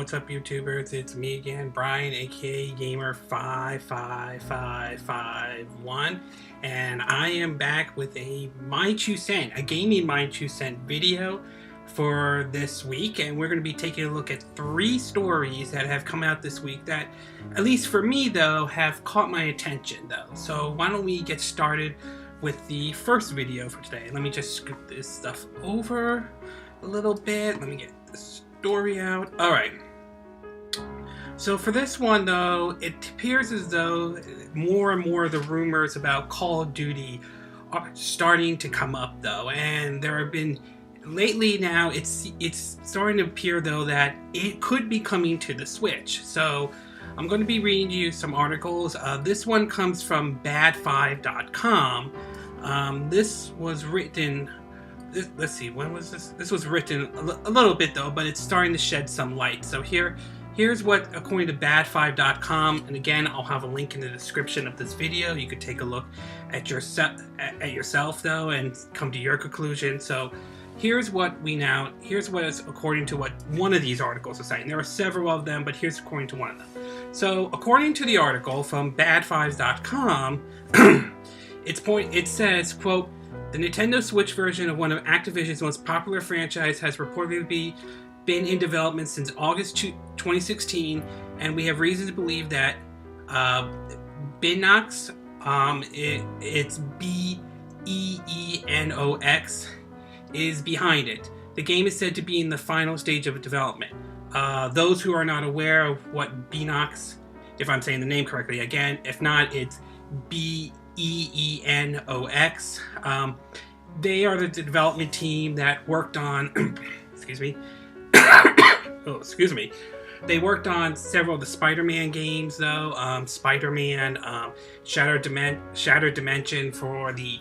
what's up, YouTubers? It's me again, Brian, aka Gamer55551, and I am back with a gaming My 2 Cent video for this week, and we're going to be taking a look at 3 stories that have come out this week that, at least for me though, have caught my attention though. So why don't we get started with the first video for today. Let me just scoop this stuff over a little bit. Let me get the story out. Alright. So for this one though, it appears as though more and more of the rumors about Call of Duty are starting to come up though. And there have been, lately now, it's starting to appear though that it could be coming to the Switch. So I'm going to be reading you some articles. This one comes from bad5.com. This was written, let's see, when was this? This was written a little bit though, but it's starting to shed some light. So here's what, according to bad5.com, and again, I'll have a link in the description of this video. You could take a look at yourself though and come to your conclusion. So here's what is according to what one of these articles is saying. There are several of them, but here's according to one of them. So according to the article from bad5.com, it says, quote, the Nintendo Switch version of one of Activision's most popular franchise has reportedly been in development since August 2016, and we have reason to believe that Binox, it's B-E-E-N-O-X, is behind it. The game is said to be in the final stage of development. Those who are not aware of what Binox, if I'm saying the name correctly, again, if not, it's B-E-E-N-O-X. They are the development team that worked on, excuse me, oh, excuse me. They worked on several of the Spider-Man games, though. Spider-Man, Shattered Dimension for the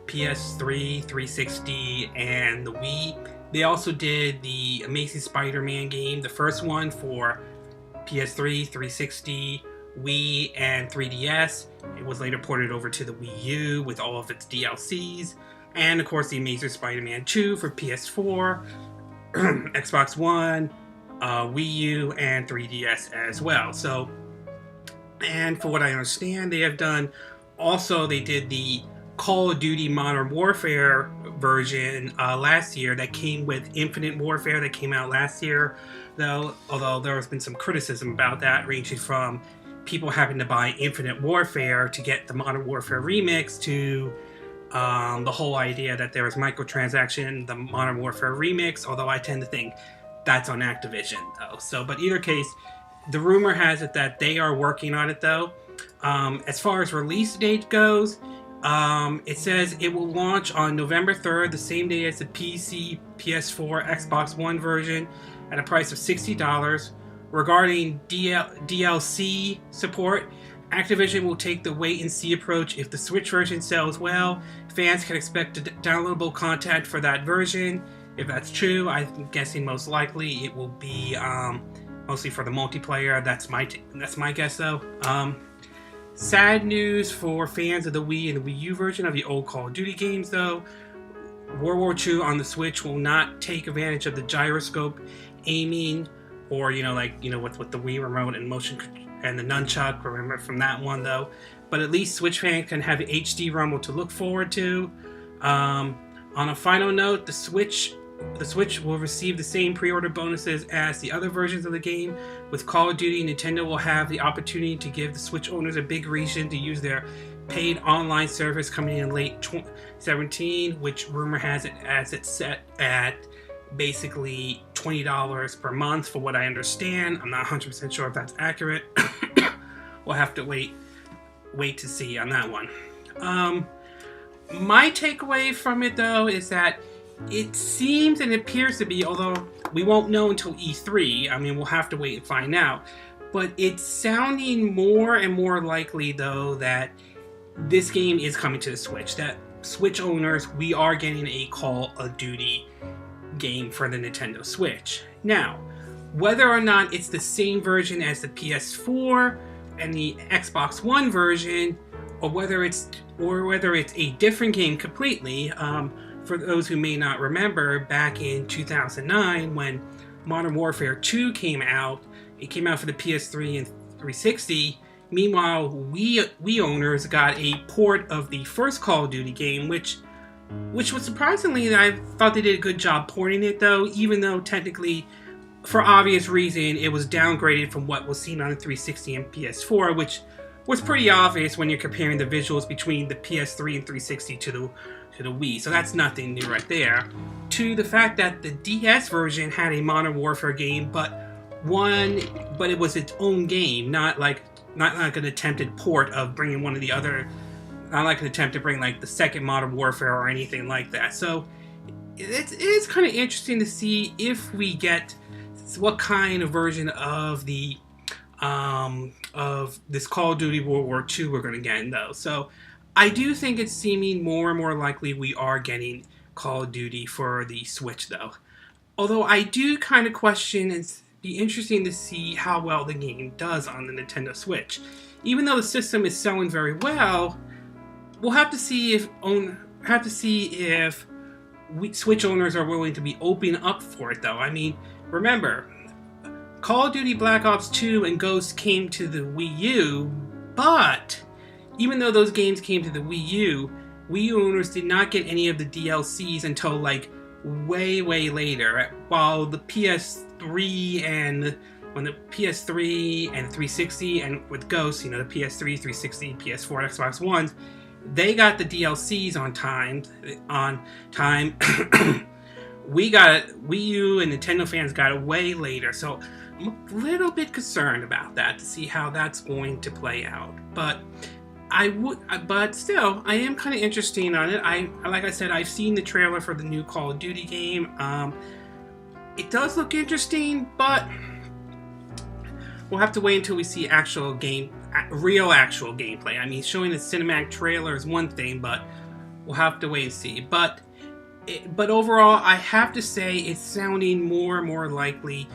PS3, 360, and the Wii. They also did the Amazing Spider-Man game, the first one for PS3, 360, Wii, and 3DS. It was later ported over to the Wii U with all of its DLCs. And of course the Amazing Spider-Man 2 for PS4, Xbox One, Wii U, and 3DS as well. So, and for what I understand, they have done, also they did the Call of Duty Modern Warfare version last year that came with Infinite Warfare that came out last year, though, although there has been some criticism about that, ranging from people having to buy Infinite Warfare to get the Modern Warfare remix to the whole idea that there was microtransaction, the Modern Warfare remix, although I tend to think that's on Activision though. So, but either case, the rumor has it that they are working on it though. As far as release date goes, it says it will launch on November 3rd, the same day as the PC, PS4, Xbox One version, at a price of $60. Regarding DLC support, Activision will take the wait-and-see approach. If the Switch version sells well, fans can expect downloadable content for that version. If that's true, I'm guessing most likely it will be mostly for the multiplayer. That's my guess though. Sad news for fans of the Wii and the Wii U version of the old Call of Duty games though. World War II on the Switch will not take advantage of the gyroscope aiming, or with the Wii remote and motion and the nunchuck. Remember from that one though. But at least Switch fans can have HD rumble to look forward to. On a final note, the Switch will receive the same pre-order bonuses as the other versions of the game. With Call of Duty, Nintendo will have the opportunity to give the Switch owners a big reason to use their paid online service coming in late 2017, which rumor has it as it's set at basically $20 per month for what I understand. I'm not 100% sure if that's accurate. We'll have to wait to see on that one. My takeaway from it though is that it seems and appears to be, although we won't know until E3, I mean we'll have to wait and find out, but it's sounding more and more likely though that this game is coming to the Switch, that Switch owners, we are getting a Call of Duty game for the Nintendo Switch. Now, whether or not it's the same version as the PS4 and the Xbox One version, or whether it's a different game completely, for those who may not remember, back in 2009 when Modern Warfare 2 came out. It came out for the PS3 and 360. Meanwhile, we owners got a port of the first Call of Duty game, which was surprisingly, I thought they did a good job porting it, though, even though technically, for obvious reason, it was downgraded from what was seen on the 360 and PS4, which was pretty obvious when you're comparing the visuals between the PS3 and 360 to the Wii. So that's nothing new right there. To the fact that the DS version had a Modern Warfare game, but it was its own game, not like an attempted port of bringing one of the other, not like an attempt to bring like the second Modern Warfare or anything like that. So it is kind of interesting to see if we get what kind of version of the of this Call of Duty World War II we're going to get, though. So I do think it's seeming more and more likely we are getting Call of Duty for the Switch, though. Although I do kind of question, it's be interesting to see how well the game does on the Nintendo Switch. Even though the system is selling very well, we'll have to see if Switch owners are willing to be open up for it, though. I mean, remember, Call of Duty Black Ops 2 and Ghost came to the Wii U, but even though those games came to the Wii U, Wii U owners did not get any of the DLCs until like way later. While the PS3 and 360 and with Ghost, the PS3, 360, PS4, Xbox Ones, they got the DLCs on time. Wii U and Nintendo fans got it way later, so I'm a little bit concerned about that to see how that's going to play out. But still, I am kind of interested on it. Like I said, I've seen the trailer for the new Call of Duty game. It does look interesting, but we'll have to wait until we see real actual gameplay. I mean, showing a cinematic trailer is one thing, but we'll have to wait and see. But overall, I have to say it's sounding more and more likely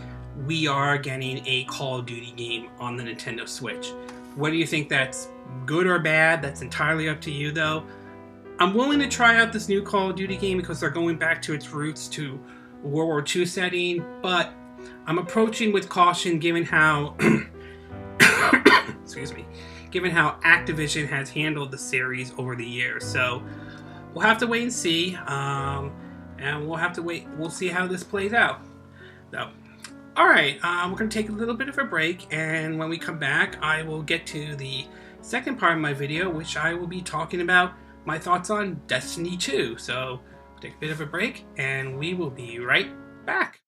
we are getting a Call of Duty game on the Nintendo Switch. Whether you think that's good or bad, that's entirely up to you, though. I'm willing to try out this new Call of Duty game because they're going back to its roots to World War II setting, but I'm approaching with caution given how given how Activision has handled the series over the years. So we'll have to wait and see, and we'll see how this plays out. So, alright, we're going to take a little bit of a break, and when we come back, I will get to the second part of my video, which I will be talking about my thoughts on Destiny 2. So, we'll take a bit of a break, and we will be right back.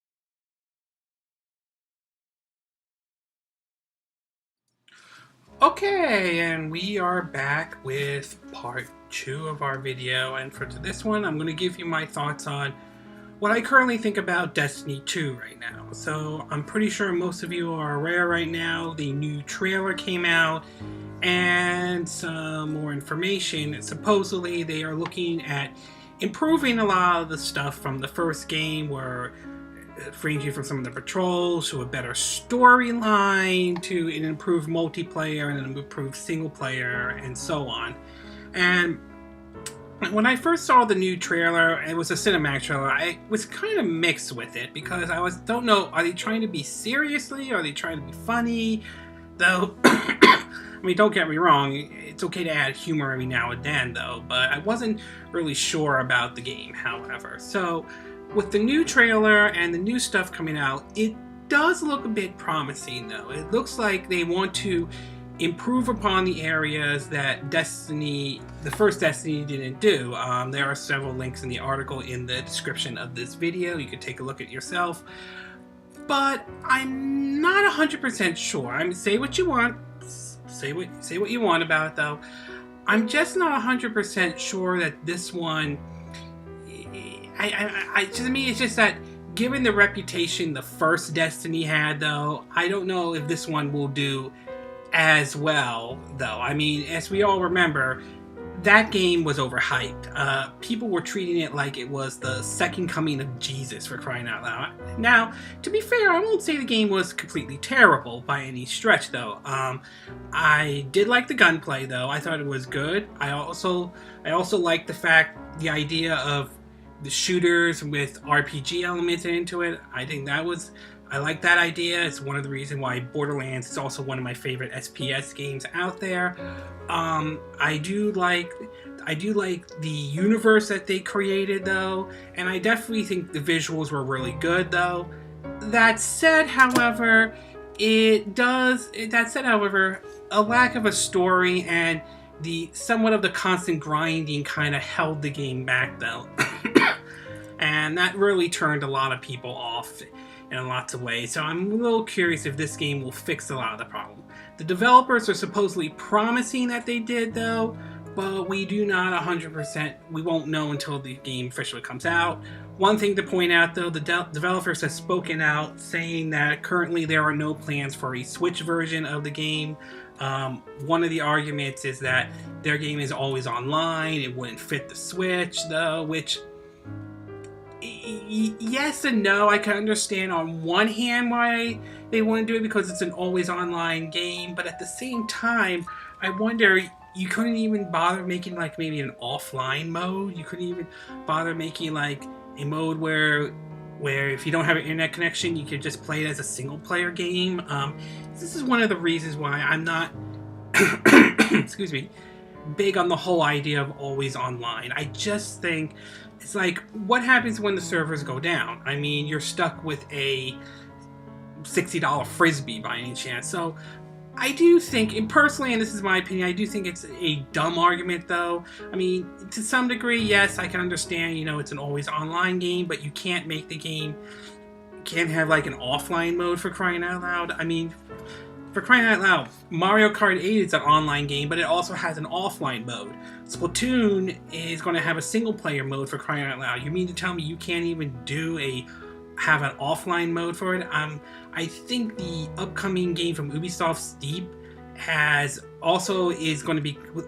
Okay, and we are back with part 2 of our video, and for this one, I'm going to give you my thoughts on what I currently think about Destiny 2 right now. So I'm pretty sure most of you are aware right now the new trailer came out and some more information. Supposedly they are looking at improving a lot of the stuff from the first game, where ranging from some of the patrols to a better storyline to an improved multiplayer and an improved single player and so on. And when I first saw the new trailer, it was a cinematic trailer, I was kind of mixed with it because don't know, are they trying to be seriously? Are they trying to be funny? Though, I mean, don't get me wrong, it's okay to add humor every now and then, though, but I wasn't really sure about the game, however. So, with the new trailer and the new stuff coming out, it does look a bit promising, though. It looks like they want to improve upon the areas that the first Destiny didn't do. There are several links in the article in the description of this video. You can take a look at it yourself. But I'm not 100% sure. I mean, say what you want. Say what you want about it, though. I'm just not 100% sure that this one... to me, it's just that given the reputation the first Destiny had, though, I don't know if this one will do as well, though. I mean, as we all remember, that game was overhyped. People were treating it like it was the second coming of Jesus, for crying out loud. Now, to be fair, I won't say the game was completely terrible by any stretch, though. I did like the gunplay, though. I thought it was good. I also liked the idea of the shooters with RPG elements into it. I like that idea. It's one of the reasons why Borderlands is also one of my favorite SPS games out there. I do like the universe that they created though, and I definitely think the visuals were really good though. That said, however, a lack of a story and the somewhat of the constant grinding kind of held the game back though. And that really turned a lot of people off in lots of ways. So I'm a little curious if this game will fix a lot of the problem. The developers are supposedly promising that they did though, but we do not 100%, we won't know until the game officially comes out. One thing to point out though, the developers have spoken out saying that currently there are no plans for a Switch version of the game. One of the arguments is that their game is always online, it wouldn't fit the Switch though, which yes and no. I can understand on one hand why they want to do it because it's an always online game, but at the same time, I wonder, you couldn't even bother making like maybe an offline mode. You couldn't even bother making like a mode where if you don't have an internet connection, you could just play it as a single player game. This is one of the reasons why I'm not excuse me, big on the whole idea of always online. I just think it's like, what happens when the servers go down? I mean, you're stuck with a $60 frisbee by any chance. So I do think, and personally, and this is my opinion, I do think it's a dumb argument though. I mean, to some degree, yes, I can understand, you know, it's an always online game, but you can't make the game, can't have like an offline mode, for crying out loud. I mean, for crying out loud, Mario Kart 8 is an online game, but it also has an offline mode. Splatoon is going to have a single player mode, for crying out loud. You mean to tell me you can't even have an offline mode for it? I think the upcoming game from Ubisoft, Steep,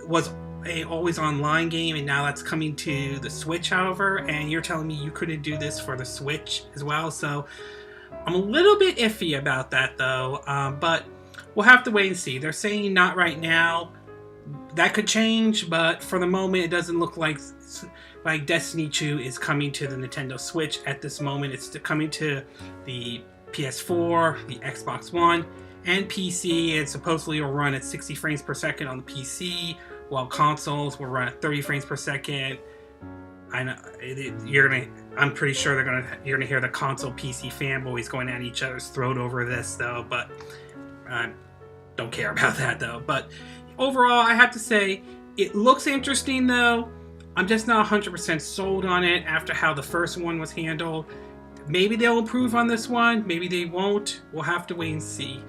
was a always online game, and now that's coming to the Switch, however, and you're telling me you couldn't do this for the Switch as well, so I'm a little bit iffy about that though, but we'll have to wait and see. They're saying not right now. That could change, but for the moment, it doesn't look like Destiny 2 is coming to the Nintendo Switch at this moment. It's coming to the PS4, the Xbox One, and PC, and supposedly will run at 60 frames per second on the PC, while consoles will run at 30 frames per second. I know I'm pretty sure you're gonna hear the console PC fanboys going at each other's throat over this though, but I don't care about that though. But overall, I have to say it looks interesting though. I'm just not 100% sold on it after how the first one was handled. Maybe they'll improve on this one, maybe they won't. We'll have to wait and see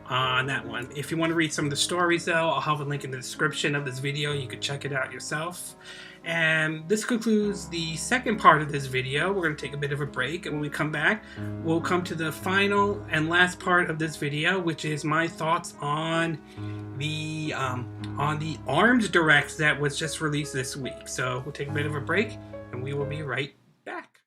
on that one. If you want to read some of the stories though, I'll have a link in the description of this video. You could check it out yourself. And this concludes the second part of this video. We're going to take a bit of a break, and when we come back, we'll come to the final and last part of this video, which is my thoughts on the ARMS Direct that was just released this week. So we'll take a bit of a break, and we will be right back.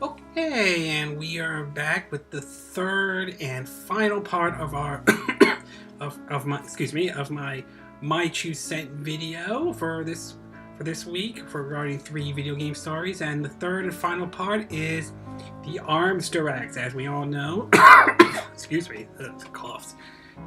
Okay, and we are back with the third and final part of our of my 2 cent video for this week regarding 3 video game stories. And the third and final part is the ARMS Direct. As we all know, excuse me, coughs.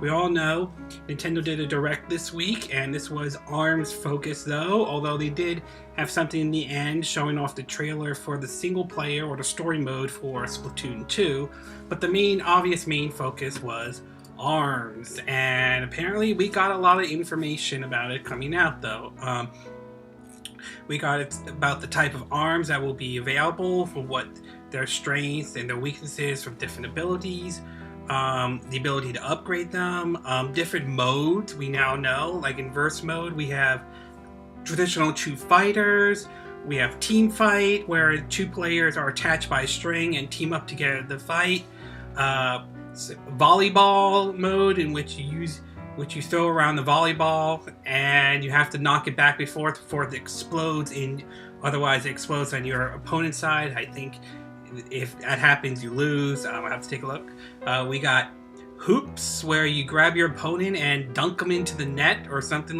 We all know Nintendo did a Direct this week, and this was ARMS focused though, although they did have something in the end showing off the trailer for the single player or the story mode for Splatoon 2, but the main focus was ARMS, and apparently we got a lot of information about it coming out though. We got it about the type of arms that will be available, for what their strengths and their weaknesses from different abilities, the ability to upgrade them, different modes we now know, like in verse mode we have traditional 2 fighters, we have team fight where 2 players are attached by a string and team up together to fight, volleyball mode in which you throw around the volleyball and you have to knock it back and forth before it explodes, otherwise it explodes on your opponent's side. I think if that happens, you lose. I'll have to take a look. We got hoops, where you grab your opponent and dunk them into the net, or something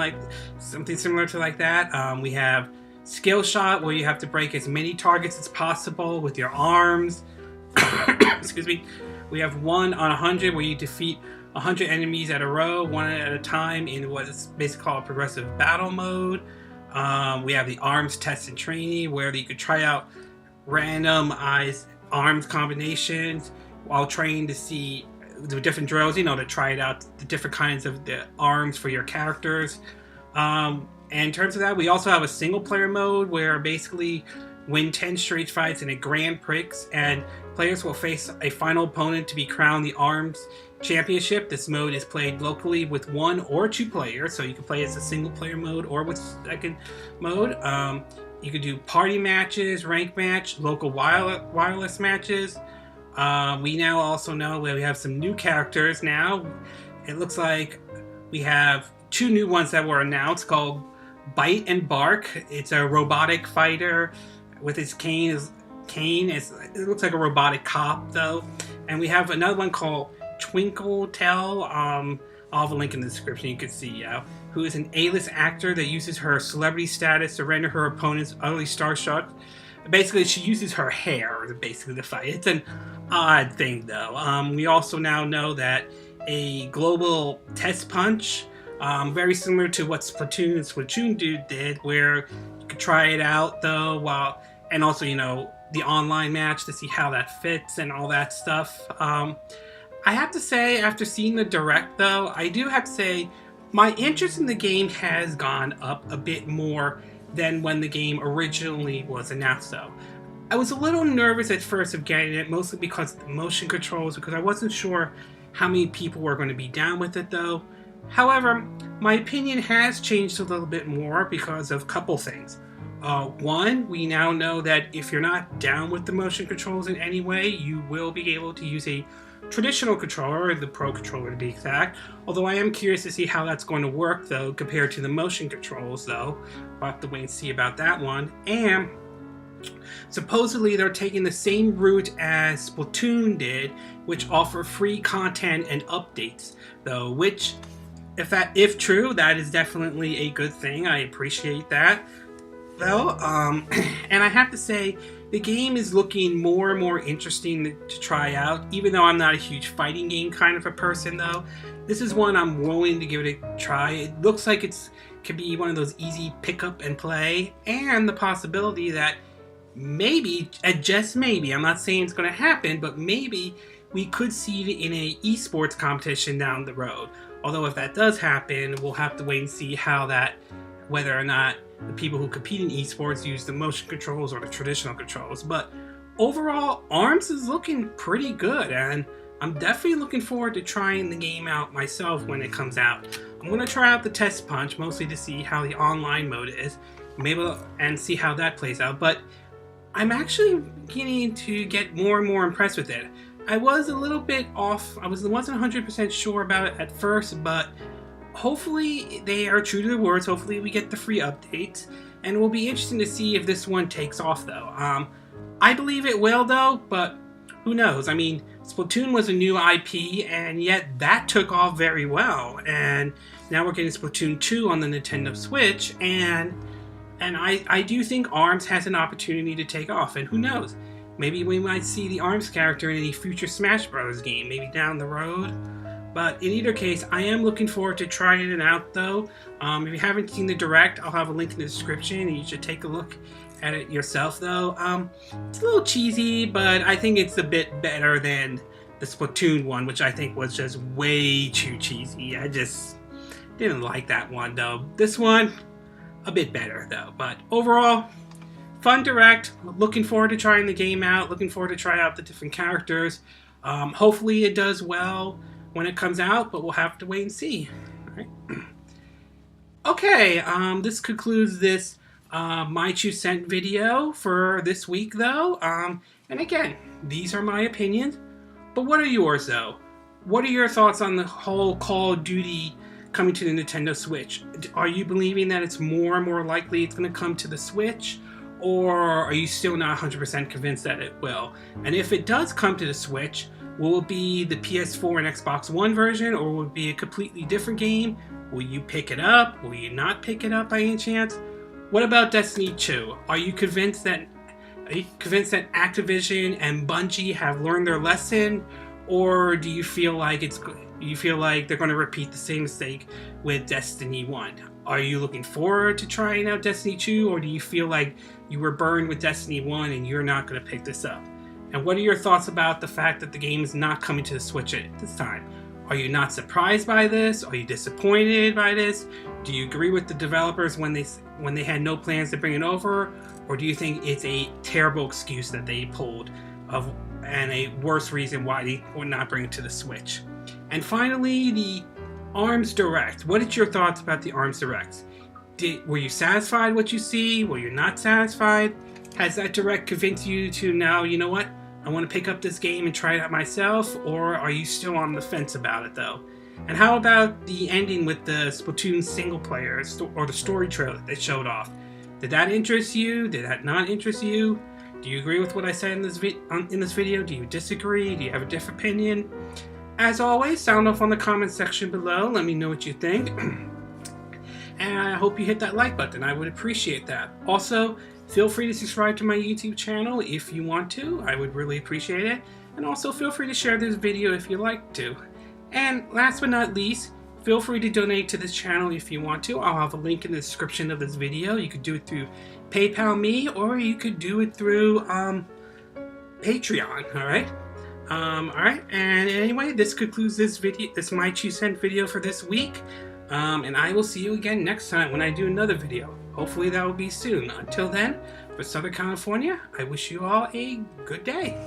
similar to like that. We have skill shot, where you have to break as many targets as possible with your arms. Excuse me. We have 1 on 100, where you defeat 100 enemies at a row, one at a time, in what is basically called progressive battle mode. We have the ARMS test and training, where you could try out randomized ARMS combinations while training to see the different drills, to try it out, the different kinds of the arms for your characters. And in terms of that, we also have a single player mode where basically win 10 straight fights in a Grand Prix, and players will face a final opponent to be crowned the ARMS Championship. This mode is played locally with 1 or 2 players, so you can play as a single player mode or with second mode. You can do party matches, rank match, local wireless matches. We now also know that we have some new characters now. It looks like we have 2 new ones that were announced, called Bite and Bark. It's a robotic fighter with his cane. It looks like a robotic cop, though. And we have another one called Twinkle Tell. I'll have a link in the description, you can see, who is an A-list actor that uses her celebrity status to render her opponents utterly starstruck. Basically, she uses her hair basically to fight. It's an odd thing, though. We also now know that a global test punch, very similar to what Switch.to did, where you could try it out, though, and also, the online match to see how that fits and all that stuff. I have to say, after seeing the Direct, though, I do have to say my interest in the game has gone up a bit more than when the game originally was announced, though. I was a little nervous at first of getting it, mostly because of the motion controls, because I wasn't sure how many people were going to be down with it, though. However, my opinion has changed a little bit more because of a couple things. One, we now know that if you're not down with the motion controls in any way, you will be able to use a traditional controller, or the Pro controller to be exact. Although I am curious to see how that's going to work, though, compared to the motion controls, though. We'll have to wait and see about that one. And supposedly they're taking the same route as Splatoon did, which offer free content and updates, though, which, if true, that is definitely a good thing. I appreciate that, though. And I have to say, the game is looking more and more interesting to try out, even though I'm not a huge fighting game kind of a person, though. This is one I'm willing to give it a try. It looks like it could be one of those easy pick up and play, and the possibility that maybe, just maybe, I'm not saying it's going to happen, but maybe we could see it in a esports competition down the road. Although if that does happen, we'll have to wait and see whether or not the people who compete in esports use the motion controls or the traditional controls. But overall, ARMS is looking pretty good, and I'm definitely looking forward to trying the game out myself when it comes out. I'm going to try out the test punch, mostly to see how the online mode is, and see how that plays out. But I'm actually beginning to get more and more impressed with it. I was a little bit off. I wasn't 100% sure about it at first, but hopefully they are true to their words. Hopefully we get the free updates, and it will be interesting to see if this one takes off, though. I believe it will, though, but who knows? I mean, Splatoon was a new IP, and yet that took off very well, and now we're getting Splatoon 2 on the Nintendo Switch, and I do think ARMS has an opportunity to take off, and who knows? Maybe we might see the ARMS character in any future Smash Bros. Game, maybe down the road. But in either case, I am looking forward to trying it out, though. If you haven't seen the Direct, I'll have a link in the description, and you should take a look at it yourself, though. It's a little cheesy, but I think it's a bit better than the Splatoon one, which I think was just way too cheesy. I just didn't like that one, though. This one, a bit better, though. But overall, fun Direct. Looking forward to trying the game out. Looking forward to try out the different characters. Hopefully it does well when it comes out, but we'll have to wait and see. All right. Okay, this concludes this My 2 Cent video for this week, though. And again, these are my opinions, but what are yours, though? What are your thoughts on the whole Call of Duty coming to the Nintendo Switch? Are you believing that it's more and more likely it's going to come to the Switch? Or are you still not 100% convinced that it will? And if it does come to the Switch, Will it be the PS4 and Xbox One version, or will it be a completely different game? Will you pick it up? Will you not pick it up by any chance? What about Destiny 2? Are you convinced that Activision and Bungie have learned their lesson, or do you feel like they're going to repeat the same mistake with Destiny 1? Are you looking forward to trying out Destiny 2, or do you feel like you were burned with Destiny 1 and you're not going to pick this up? And what are your thoughts about the fact that the game is not coming to the Switch at this time? Are you not surprised by this? Are you disappointed by this? Do you agree with the developers when they had no plans to bring it over? Or do you think it's a terrible excuse that they pulled and a worse reason why they would not bring it to the Switch? And finally, the ARMS Direct. What are your thoughts about the ARMS Direct? Were you satisfied with what you see? Were you not satisfied? Has that Direct convinced you to now, you know what? I want to pick up this game and try it out myself, or are you still on the fence about it though? And how about the ending with the Splatoon single player or the story trailer that they showed off? Did that interest you? Did that not interest you? Do you agree with what I said in this video? Do you disagree? Do you have a different opinion? As always, sound off on the comment section below. Let me know what you think. And I hope you hit that like button. I would appreciate that. Also, feel free to subscribe to my YouTube channel if you want to. I would really appreciate it. And also feel free to share this video if you like to. And last but not least, feel free to donate to this channel if you want to. I'll have a link in the description of this video. You could do it through PayPal me, or you could do it through Patreon. Alright? Alright, and anyway, this concludes this video. This My 2 cent video for this week. And I will see you again next time when I do another video. Hopefully that will be soon. Until then, for Southern California, I wish you all a good day.